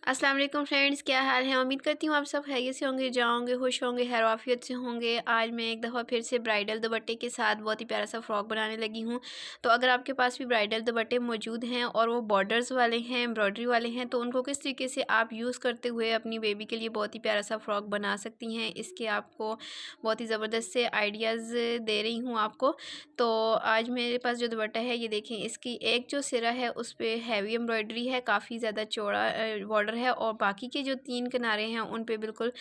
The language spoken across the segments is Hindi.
अस्सलाम वालेकुम फ्रेंड्स, क्या हाल है। उम्मीद करती हूँ आप सब खैरियत से होंगे, जाओगे खुश होंगे, खैर आफियत से होंगे। आज मैं एक दफ़ा फिर से ब्राइडल दुपट्टे के साथ बहुत ही प्यारा सा फ़्रॉक बनाने लगी हूँ। तो अगर आपके पास भी ब्राइडल दुपट्टे मौजूद हैं और वो बॉर्डर्स वाले हैं, एम्ब्रॉयडरी वाले हैं, तो उनको किस तरीके से आप यूज़ करते हुए अपनी बेबी के लिए बहुत ही प्यारा सा फ़्रॉक बना सकती हैं, इसके आपको बहुत ही ज़बरदस्त से आइडियाज़ दे रही हूँ आपको। तो आज मेरे पास जो दुपट्टा है ये देखें, इसकी एक जो सिरा है उस पे हैवी एम्ब्रॉयडरी है, काफ़ी ज़्यादा चौड़ा बॉर्डर है और बाकी के जो 3 किनारे हैं उन पे बिल्कुल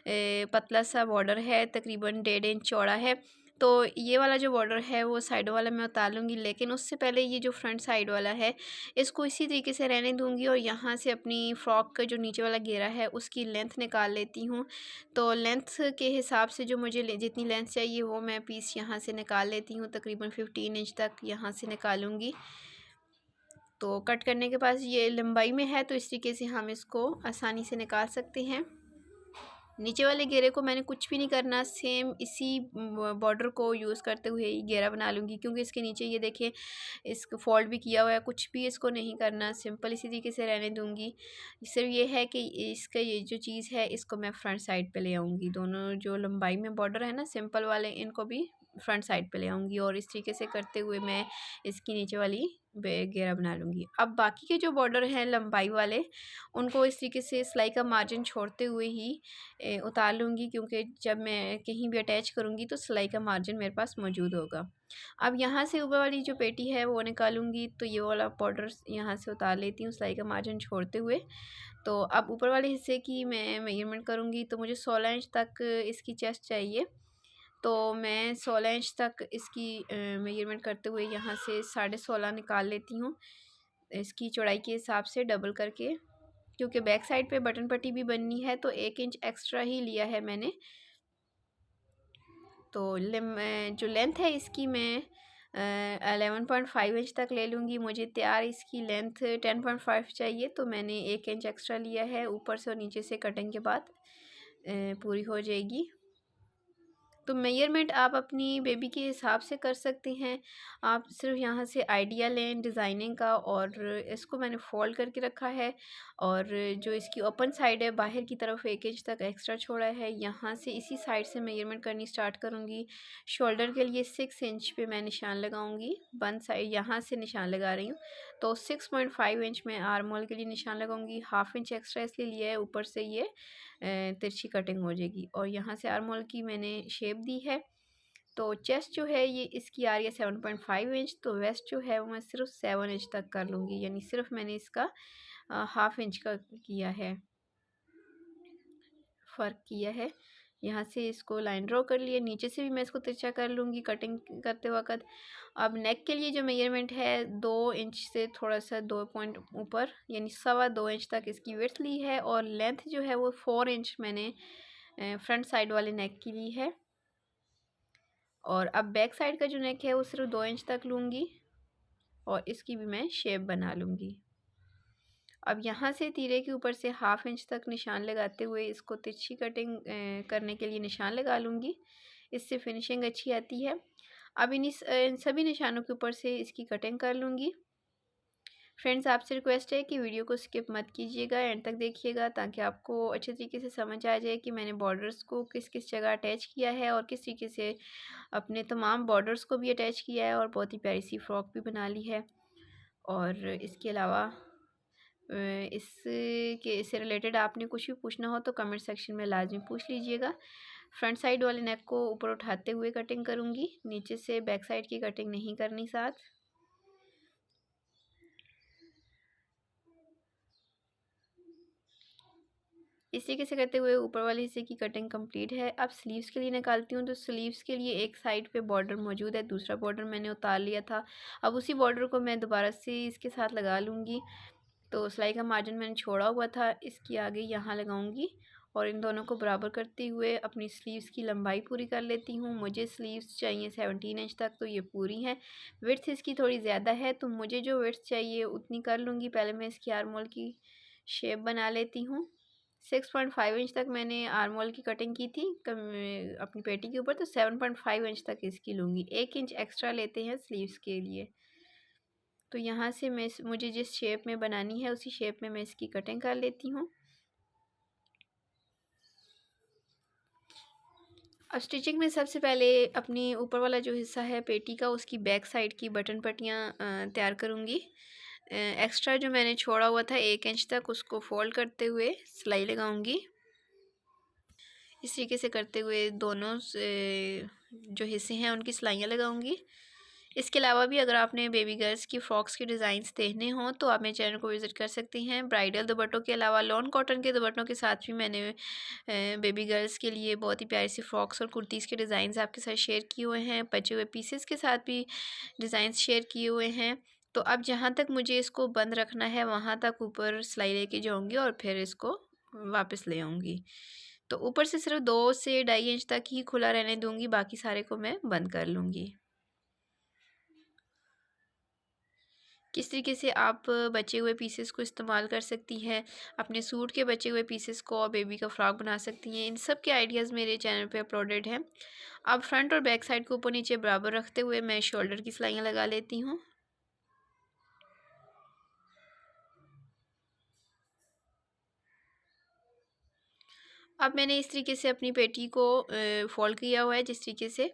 पतला सा बॉर्डर है, तकरीबन 1.5 इंच चौड़ा है। तो ये वाला जो बॉर्डर है वो साइडों वाला मैं उतार लूँगी, लेकिन उससे पहले ये जो फ्रंट साइड वाला है इसको इसी तरीके से रहने दूँगी और यहाँ से अपनी फ़्रॉक का जो नीचे वाला घेरा है उसकी लेंथ निकाल लेती हूँ। तो लेंथ के हिसाब से जो मुझे जितनी लेंथ चाहिए वो मैं पीस यहाँ से निकाल लेती हूँ, तकरीबन 15 इंच तक यहाँ से निकालूँगी। तो कट करने के बाद ये लंबाई में है तो इस तरीके से हम इसको आसानी से निकाल सकते हैं। नीचे वाले घेरे को मैंने कुछ भी नहीं करना, सेम इसी बॉर्डर को यूज़ करते हुए ही घेरा बना लूँगी, क्योंकि इसके नीचे ये देखें इसको फोल्ड भी किया हुआ है, कुछ भी इसको नहीं करना, सिंपल इसी तरीके से रहने दूँगी। सिर्फ ये है कि इसका ये जो चीज़ है इसको मैं फ्रंट साइड पे ले आऊँगी, दोनों जो लंबाई में बॉर्डर है ना सिंपल वाले, इनको भी फ्रंट साइड पे ले आऊँगी और इस तरीके से करते हुए मैं इसकी नीचे वाली घेरा बना लूँगी। अब बाकी के जो बॉर्डर हैं लंबाई वाले उनको इस तरीके से सिलाई का मार्जिन छोड़ते हुए ही उतार लूँगी, क्योंकि जब मैं कहीं भी अटैच करूँगी तो सिलाई का मार्जिन मेरे पास मौजूद होगा। अब यहाँ से ऊपर वाली जो पेटी है वो निकालूँगी, तो ये वाला बॉर्डर यहाँ से उतार लेती हूँ सिलाई का मार्जिन छोड़ते हुए। तो अब ऊपर वाले हिस्से की मैं मेजरमेंट करूँगी, तो मुझे 16 इंच तक इसकी चेस्ट चाहिए। तो मैं 16 इंच तक इसकी मेजरमेंट करते हुए यहाँ से 16.5 निकाल लेती हूँ इसकी चौड़ाई के हिसाब से डबल करके, क्योंकि बैक साइड पे बटन पट्टी भी बननी है तो 1 इंच एक्स्ट्रा ही लिया है मैंने। तो जो लेंथ है इसकी मैं 11.5 इंच तक ले लूँगी। मुझे तैयार इसकी लेंथ 10.5 चाहिए, तो मैंने 1 इंच एक्स्ट्रा लिया है, ऊपर से और नीचे से कटिंग के बाद पूरी हो जाएगी। तो मेजरमेंट आप अपनी बेबी के हिसाब से कर सकते हैं। आप सिर्फ यहाँ से आइडिया लें डिज़ाइनिंग का, और इसको मैंने फ़ोल्ड करके रखा है और जो इसकी ओपन साइड है बाहर की तरफ 1 इंच तक एक्स्ट्रा छोड़ा है, यहाँ से इसी साइड से मेजरमेंट करनी स्टार्ट करूँगी। शोल्डर के लिए 6 इंच पे मैं निशान लगाऊँगी, वन साइड यहाँ से निशान लगा रही हूँ। तो 6.5 इंच में आर्म होल के लिए निशान लगाऊँगी, हाफ इंच एक्स्ट्रा इसलिए लिया है, ऊपर से ये तिरछी कटिंग हो जाएगी। और यहाँ से आर्म होल की मैंने शेप दी है। तो चेस्ट जो है ये इसकी आ रही है 7.5 इंच, तो वेस्ट जो है वो मैं सिर्फ 7 इंच तक कर लूँगी, यानी सिर्फ मैंने इसका हाफ इंच का किया है, फ़र्क किया है। यहाँ से इसको लाइन ड्रॉ कर लिया, नीचे से भी मैं इसको तिरछा कर लूँगी कटिंग करते वक्त। अब नेक के लिए जो मेजरमेंट है 2 इंच से थोड़ा सा 2 पॉइंट ऊपर, यानी 2.25 इंच तक इसकी विड्थ ली है, और लेंथ जो है वो 4 इंच मैंने फ्रंट साइड वाले नेक की ली है। और अब बैक साइड का जो नेक है वो सिर्फ 2 इंच तक लूँगी और इसकी भी मैं शेप बना लूँगी। अब यहाँ से तीरे के ऊपर से हाफ इंच तक निशान लगाते हुए इसको तिरछी कटिंग करने के लिए निशान लगा लूँगी, इससे फिनिशिंग अच्छी आती है। अब इन सभी निशानों के ऊपर से इसकी कटिंग कर लूँगी। फ्रेंड्स, आपसे रिक्वेस्ट है कि वीडियो को स्किप मत कीजिएगा, एंड तक देखिएगा, ताकि आपको अच्छे तरीके से समझ आ जाए कि मैंने बॉर्डर्स को किस किस जगह अटैच किया है और किस तरीके से अपने तमाम बॉर्डर्स को भी अटैच किया है और बहुत ही प्यारी सी फ्रॉक भी बना ली है। और इसके अलावा इससे रिलेटेड आपने कुछ भी पूछना हो तो कमेंट सेक्शन में लाजमी पूछ लीजिएगा। फ्रंट साइड वाले नेक को ऊपर उठाते हुए कटिंग करूँगी, नीचे से बैक साइड की कटिंग नहीं करनी साथ। इस तरीके से करते हुए ऊपर वाले हिस्से की कटिंग कंप्लीट है। अब स्लीव्स के लिए निकालती हूँ, तो स्लीव्स के लिए एक साइड पे बॉर्डर मौजूद है, दूसरा बॉर्डर मैंने उतार लिया था। अब उसी बॉर्डर को मैं दोबारा से इसके साथ लगा लूँगी। तो सिलाई का मार्जिन मैंने छोड़ा हुआ था, इसकी आगे यहाँ लगाऊंगी और इन दोनों को बराबर करते हुए अपनी स्लीव्स की लंबाई पूरी कर लेती हूँ। मुझे स्लीव्स चाहिए 17 इंच तक, तो ये पूरी हैं। विड्थ इसकी थोड़ी ज़्यादा है, तो मुझे जो विड्थ चाहिए उतनी कर लूँगी। पहले मैं इसकी आर्म होल की शेप बना लेती हूँ। 6.5 इंच तक मैंने आर्म होल की कटिंग की थी अपनी पेटी के ऊपर, तो 7.5 इंच तक इसकी लूँगी। 1 इंच एक्स्ट्रा लेते हैं स्लीव्स के लिए। तो यहाँ से मुझे जिस शेप में बनानी है उसी शेप में मैं इसकी कटिंग कर लेती हूँ। अब स्टिचिंग में सबसे पहले अपनी ऊपर वाला जो हिस्सा है पेटी का, उसकी बैक साइड की बटन पट्टियाँ तैयार करूँगी। एक्स्ट्रा जो मैंने छोड़ा हुआ था 1 इंच तक, उसको फोल्ड करते हुए सिलाई लगाऊँगी। इस तरीके से करते हुए दोनों से जो हिस्से हैं उनकी सिलाइयाँ लगाऊंगी। इसके अलावा भी अगर आपने बेबी गर्ल्स की फ़्रॉक्स के डिज़ाइंस देखने हों तो आप मेरे चैनल को विज़िट कर सकती हैं। ब्राइडल दुपट्टों के अलावा लॉन कॉटन के दुपट्टों के साथ भी मैंने बेबी गर्ल्स के लिए बहुत ही प्यारी सी फ़्रॉक्स और कुर्तीज़ के डिज़ाइंस आपके साथ शेयर किए हुए हैं। बचे हुए पीसेस के साथ भी डिज़ाइंस शेयर किए हुए हैं। तो अब जहाँ तक मुझे इसको बंद रखना है वहाँ तक ऊपर सिलाई लेके जाऊँगी और फिर इसको वापस ले आऊँगी। तो ऊपर से सिर्फ 2 से 2.5 इंच तक ही खुला रहने दूंगी, बाकी सारे को मैं बंद कर लूँगी। किस तरीके से आप बचे हुए पीसेस को इस्तेमाल कर सकती हैं, अपने सूट के बचे हुए पीसेस को और बेबी का फ्रॉक बना सकती हैं, इन सब के आइडियाज़ मेरे चैनल पे अपलोडेड हैं। अब फ्रंट और बैक साइड को ऊपर नीचे बराबर रखते हुए मैं शोल्डर की सिलाइयाँ लगा लेती हूँ। अब मैंने इस तरीके से अपनी पेटी को फोल्ड किया हुआ है जिस तरीके से,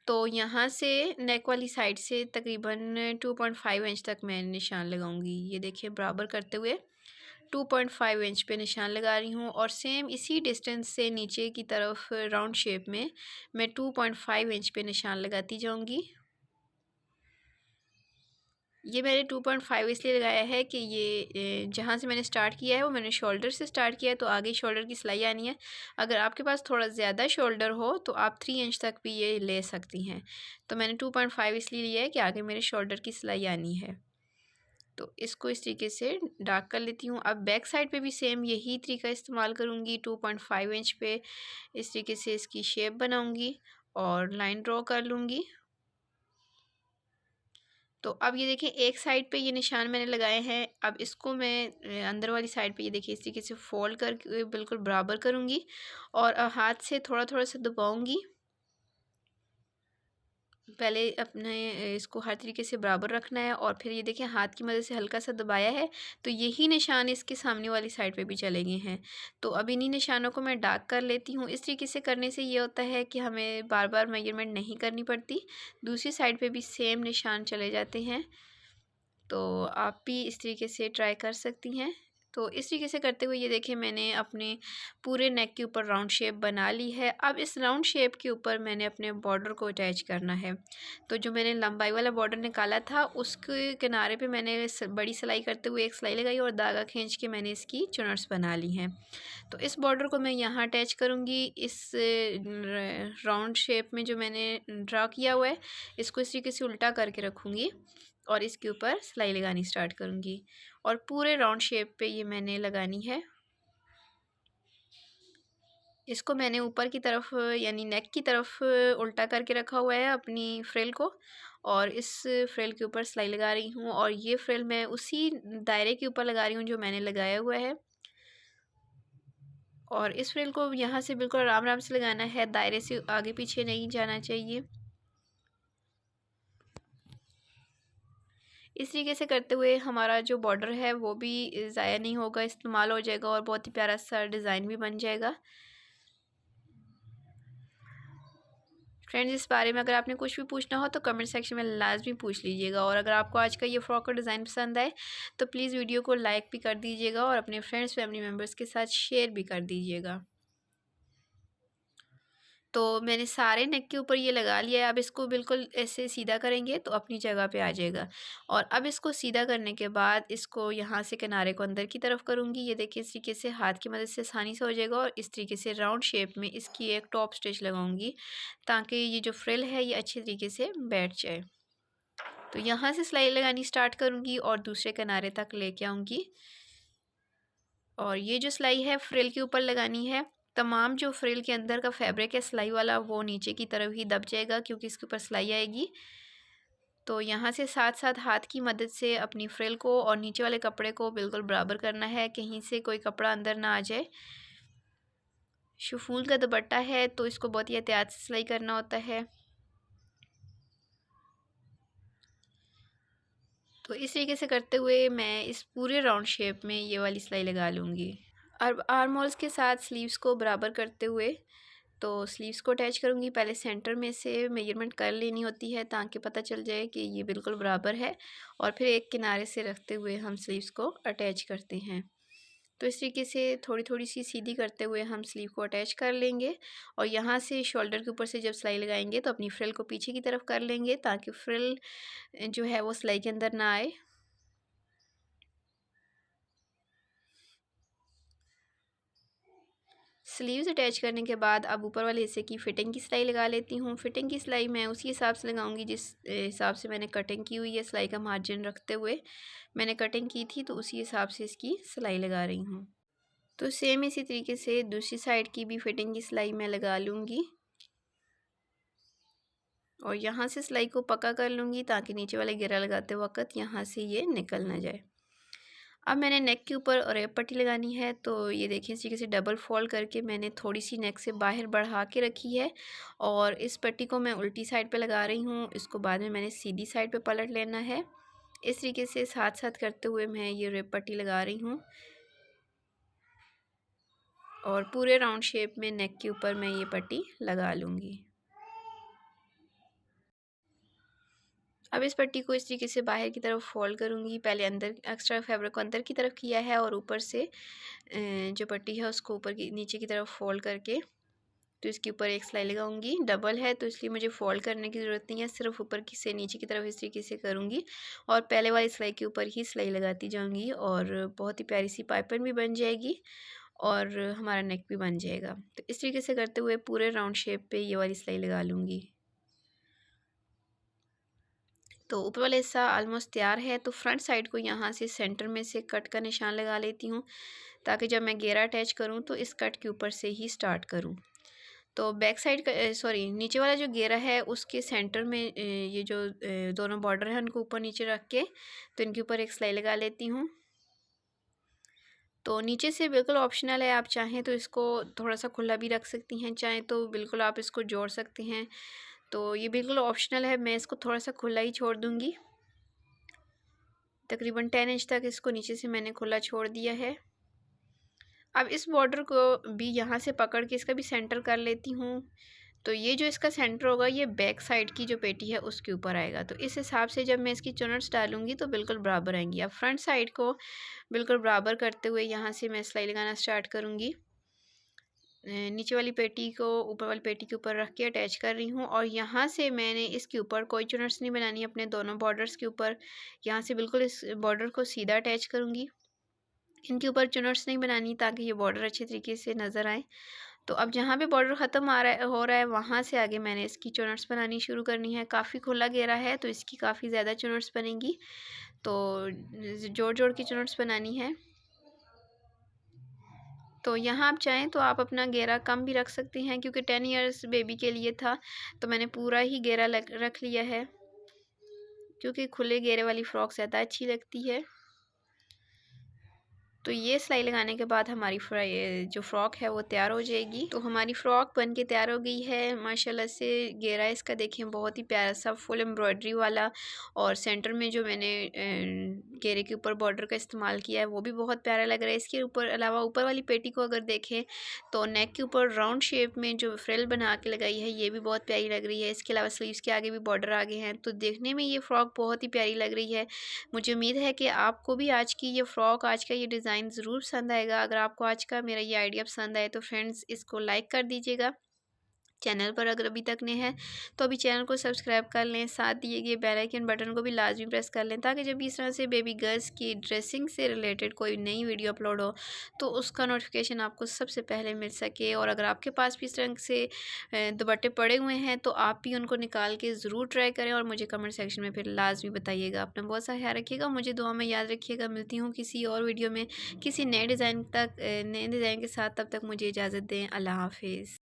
तो यहाँ से नेक वाली साइड से तकरीबन 2.5 इंच तक मैं निशान लगाऊंगी। ये देखिए बराबर करते हुए 2.5 इंच पे निशान लगा रही हूँ और सेम इसी डिस्टेंस से नीचे की तरफ राउंड शेप में मैं 2.5 इंच पे निशान लगाती जाऊँगी। ये मैंने 2.5 इसलिए लगाया है कि ये जहाँ से मैंने स्टार्ट किया है वो मैंने शोल्डर से स्टार्ट किया है, तो आगे शोल्डर की सिलाई आनी है। अगर आपके पास थोड़ा ज़्यादा शोल्डर हो तो आप 3 इंच तक भी ये ले सकती हैं। तो मैंने 2.5 इसलिए लिया है कि आगे मेरे शोल्डर की सिलाई आनी है। तो इसको इस तरीके से डार्क कर लेती हूँ। अब बैक साइड पे भी सेम यही तरीका इस्तेमाल करूँगी। 2.5 इंच पे इस तरीके से इसकी शेप बनाऊँगी और लाइन ड्रॉ कर लूँगी। तो अब ये देखिए एक साइड पे ये निशान मैंने लगाए हैं। अब इसको मैं अंदर वाली साइड पे ये देखिए इस तरीके से फोल्ड करके बिल्कुल बराबर करूँगी और हाथ से थोड़ा थोड़ा सा दबाऊँगी। पहले अपने इसको हर तरीके से बराबर रखना है और फिर ये देखिए हाथ की मदद से हल्का सा दबाया है तो यही निशान इसके सामने वाली साइड पे भी चले गए हैं। तो अब इन्हीं निशानों को मैं डार्क कर लेती हूँ। इस तरीके से करने से ये होता है कि हमें बार बार मेजरमेंट नहीं करनी पड़ती, दूसरी साइड पे भी सेम निशान चले जाते हैं। तो आप भी इस तरीके से ट्राई कर सकती हैं। तो इस तरीके से करते हुए ये देखिए मैंने अपने पूरे नेक के ऊपर राउंड शेप बना ली है। अब इस राउंड शेप के ऊपर मैंने अपने बॉर्डर को अटैच करना है। तो जो मैंने लंबाई वाला बॉर्डर निकाला था उसके किनारे पे मैंने बड़ी सिलाई करते हुए एक सिलाई लगाई और धागा खींच के मैंने इसकी चुनर्स बना ली हैं। तो इस बॉर्डर को मैं यहाँ अटैच करूँगी। इस राउंड शेप में जो मैंने ड्रा किया हुआ है इसको इस तरीके से उल्टा करके रखूँगी और इसके ऊपर सिलाई लगानी स्टार्ट करूँगी और पूरे राउंड शेप पे ये मैंने लगानी है। इसको मैंने ऊपर की तरफ यानी नेक की तरफ उल्टा करके रखा हुआ है अपनी फ्रिल को और इस फ्रिल के ऊपर सिलाई लगा रही हूँ और ये फ्रिल मैं उसी दायरे के ऊपर लगा रही हूँ जो मैंने लगाया हुआ है। और इस फ्रिल को यहाँ से बिल्कुल आराम आराम से लगाना है, दायरे से आगे पीछे नहीं जाना चाहिए। इस तरीके से करते हुए हमारा जो बॉर्डर है वो भी ज़ाया नहीं होगा, इस्तेमाल हो जाएगा और बहुत ही प्यारा सा डिज़ाइन भी बन जाएगा। फ्रेंड्स इस बारे में अगर आपने कुछ भी पूछना हो तो कमेंट सेक्शन में लाजमी पूछ लीजिएगा और अगर आपको आज का ये फ्रॉक का डिज़ाइन पसंद आए तो प्लीज़ वीडियो को लाइक भी कर दीजिएगा और अपने फ्रेंड्स फैमिली मेम्बर्स के साथ शेयर भी कर दीजिएगा। तो मैंने सारे नेक के ऊपर ये लगा लिया है। अब इसको बिल्कुल ऐसे सीधा करेंगे तो अपनी जगह पे आ जाएगा और अब इसको सीधा करने के बाद इसको यहाँ से किनारे को अंदर की तरफ करूँगी। ये देखिए इस तरीके से हाथ की मदद से आसानी से हो जाएगा और इस तरीके से राउंड शेप में इसकी एक टॉप स्टिच लगाऊंगी ताकि ये जो फ्रिल है ये अच्छी तरीके से बैठ जाए। तो यहाँ से सिलाई लगानी स्टार्ट करूँगी और दूसरे किनारे तक लेके आऊँगी और ये जो सिलाई है फ्रिल के ऊपर लगानी है। तमाम जो फ्रिल के अंदर का फैब्रिक है सिलाई वाला वो नीचे की तरफ ही दब जाएगा क्योंकि इसके ऊपर सिलाई आएगी। तो यहाँ से साथ साथ हाथ की मदद से अपनी फ्रिल को और नीचे वाले कपड़े को बिल्कुल बराबर करना है, कहीं से कोई कपड़ा अंदर ना आ जाए। शिफॉन का दुपट्टा है तो इसको बहुत ही एहतियात से सिलाई करना होता है। तो इस तरीके से करते हुए मैं इस पूरे राउंड शेप में ये वाली सिलाई लगा लूँगी। अब आर्म होल्स के साथ स्लीव्स को बराबर करते हुए तो स्लीव्स को अटैच करूँगी। पहले सेंटर में से मेजरमेंट कर लेनी होती है ताकि पता चल जाए कि ये बिल्कुल बराबर है, और फिर एक किनारे से रखते हुए हम स्लीव्स को अटैच करते हैं। तो इस तरीके से थोड़ी थोड़ी सी सीधी करते हुए हम स्लीव को अटैच कर लेंगे, और यहाँ से शोल्डर के ऊपर से जब सिलाई लगाएंगे तो अपनी फ्रिल को पीछे की तरफ कर लेंगे ताकि फ्रिल जो है वो सिलाई के अंदर ना आए। स्लीव्स अटैच करने के बाद अब ऊपर वाले हिस्से की फ़िटिंग की सिलाई लगा लेती हूँ। फ़िटिंग की सिलाई मैं उसी हिसाब से लगाऊंगी जिस हिसाब से मैंने कटिंग की हुई है। सिलाई का मार्जिन रखते हुए मैंने कटिंग की थी, तो उसी हिसाब से इसकी सिलाई लगा रही हूँ। तो सेम इसी तरीके से दूसरी साइड की भी फ़िटिंग की सिलाई मैं लगा लूँगी, और यहाँ से सिलाई को पक्का कर लूँगी ताकि नीचे वाले घेरा लगाते वक्त यहाँ से ये निकल ना जाए। अब मैंने नेक के ऊपर रेप पट्टी लगानी है, तो ये देखिए इस तरीके से डबल फोल्ड करके मैंने थोड़ी सी नेक से बाहर बढ़ा के रखी है, और इस पट्टी को मैं उल्टी साइड पे लगा रही हूँ। इसको बाद में मैंने सीधी साइड पे पलट लेना है। इस तरीके से साथ साथ करते हुए मैं ये रेप पट्टी लगा रही हूँ, और पूरे राउंड शेप में नेक के ऊपर मैं ये पट्टी लगा लूँगी। अब इस पट्टी को इस तरीके से बाहर की तरफ फोल्ड करूँगी। पहले अंदर एक्स्ट्रा फैब्रिक को अंदर की तरफ किया है, और ऊपर से जो पट्टी है उसको ऊपर की नीचे की तरफ फोल्ड करके तो इसके ऊपर एक सिलाई लगाऊंगी। डबल है तो इसलिए मुझे फोल्ड करने की ज़रूरत नहीं है, सिर्फ ऊपर की से नीचे की तरफ इस तरीके से करूँगी, और पहले वाली सिलाई के ऊपर ही सिलाई लगाती जाऊँगी, और बहुत ही प्यारी सी पाइपिंग भी बन जाएगी और हमारा नेक भी बन जाएगा। तो इस तरीके से करते हुए पूरे राउंड शेप पे ये वाली सिलाई लगा लूँगी। तो ऊपर वाला हिस्सा ऑलमोस्ट तैयार है, तो फ्रंट साइड को यहाँ से सेंटर में से कट का निशान लगा लेती हूँ ताकि जब मैं घेरा अटैच करूँ तो इस कट के ऊपर से ही स्टार्ट करूँ। तो बैक साइड का सॉरी नीचे वाला जो घेरा है उसके सेंटर में ये जो दोनों बॉर्डर है उनको ऊपर नीचे रख के तो इनके ऊपर एक सिलाई लगा लेती हूँ। तो नीचे से बिल्कुल ऑप्शनल है, आप चाहें तो इसको थोड़ा सा खुला भी रख सकती हैं, चाहें तो बिल्कुल आप इसको जोड़ सकते हैं। तो ये बिल्कुल ऑप्शनल है, मैं इसको थोड़ा सा खुला ही छोड़ दूँगी। तकरीबन 10 इंच तक इसको नीचे से मैंने खुला छोड़ दिया है। अब इस बॉर्डर को भी यहाँ से पकड़ के इसका भी सेंटर कर लेती हूँ। तो ये जो इसका सेंटर होगा ये बैक साइड की जो पेटी है उसके ऊपर आएगा, तो इस हिसाब से जब मैं इसकी चुनट्स डालूंगी तो बिल्कुल बराबर आएंगी। अब फ्रंट साइड को बिल्कुल बराबर करते हुए यहाँ से मैं सिलाई लगाना स्टार्ट करूँगी। नीचे वाली पेटी को ऊपर वाली पेटी के ऊपर रख के अटैच कर रही हूँ, और यहाँ से मैंने इसके ऊपर कोई चुनट्स नहीं बनानी अपने दोनों बॉर्डर्स के ऊपर। यहाँ से बिल्कुल इस बॉर्डर को सीधा अटैच करूँगी, इनके ऊपर चुनट्स नहीं बनानी ताकि ये बॉर्डर अच्छे तरीके से नज़र आए। तो अब जहाँ पे बॉर्डर ख़त्म हो रहा है वहाँ से आगे मैंने इसकी चुनट्स बनानी शुरू करनी है। काफ़ी खुला घेरा है तो इसकी काफ़ी ज़्यादा चुनट्स बनेंगी, तो जोड़ जोड़ की चुनट्स बनानी है। तो यहाँ आप चाहें तो आप अपना घेरा कम भी रख सकते हैं, क्योंकि 10 इयर्स बेबी के लिए था तो मैंने पूरा ही घेरा रख लिया है, क्योंकि खुले घेरे वाली फ़्रॉक ज़्यादा अच्छी लगती है। तो ये सिलाई लगाने के बाद हमारी जो फ़्रॉक है वो तैयार हो जाएगी। तो हमारी फ़्रॉक बन के तैयार हो गई है माशाल्लाह से। घेरा इसका देखें बहुत ही प्यारा सा फुल एम्ब्रॉयडरी वाला, और सेंटर में जो मैंने घेरे के ऊपर बॉर्डर का इस्तेमाल किया है वो भी बहुत प्यारा लग रहा है। इसके ऊपर अलावा ऊपर वाली पेटी को अगर देखें तो नेक के ऊपर राउंड शेप में जो फ्रिल बना के लगाई है ये भी बहुत प्यारी लग रही है। इसके अलावा स्लीव्स के आगे भी बॉर्डर आगे हैं, तो देखने में ये फ़्रॉक बहुत ही प्यारी लग रही है। मुझे उम्मीद है कि आपको भी आज की ये फ़्रॉक, आज का ये डिज़ाइन ज़रूर पसंद आएगा। अगर आपको आज का मेरा ये आइडिया पसंद आए तो फ्रेंड्स इसको लाइक कर दीजिएगा। चैनल पर अगर अभी तक नए हैं तो अभी चैनल को सब्सक्राइब कर लें, साथ दिए गए बेल आइकन बटन को भी लाजमी प्रेस कर लें ताकि जब इस तरह से बेबी गर्ल्स की ड्रेसिंग से रिलेटेड कोई नई वीडियो अपलोड हो तो उसका नोटिफिकेशन आपको सबसे पहले मिल सके। और अगर आपके पास भी इस तरह से दुपट्टे पड़े हुए हैं तो आप भी उनको निकाल के ज़रूर ट्राई करें और मुझे कमेंट सेक्शन में फिर लाजमी बताइएगा। अपना बहुत सा ख्याल रखिएगा, मुझे दुआ में याद रखिएगा। मिलती हूँ किसी और वीडियो में किसी नए डिज़ाइन के साथ, तब तक मुझे इजाज़त दें। अल्लाह हाफिज़।